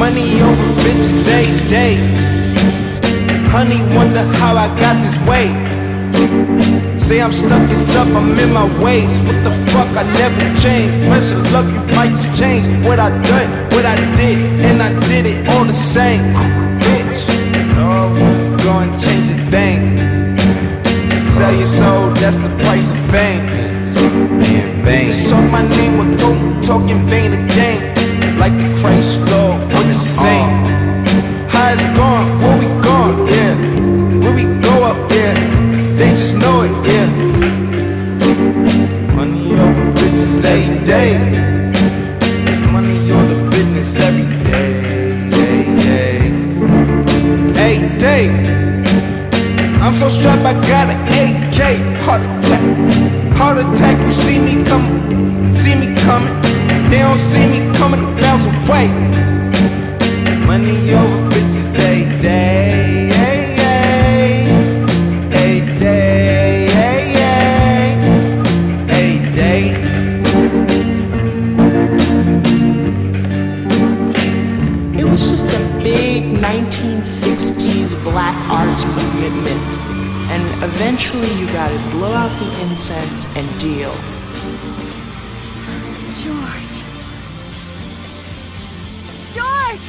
Money over bitches every day. Honey wonder how I got this way. Say I'm stuck, it's up, I'm in my ways. What the fuck, I never changed. Special luck, you might just change what I done, what I did, and I did it all the same. Bitch, no, I won't go and change a thing. Sell your soul, that's the price of fame. Niggas talk my name, but don't talk in vain again. Like the Christ Lord, what you saying? How it's gone, where we gone, yeah. Where we go up, yeah. They just know it, yeah. Money over bitches every day. There's money on the business every day, every day. I'm so strapped, I got an AK. Heart attack, you see me coming, they don't see me coming a bounce away. Money over bitches every day, every day. It was just a big 1960s black arts movement myth, and eventually you gotta blow out the incense and deal. George!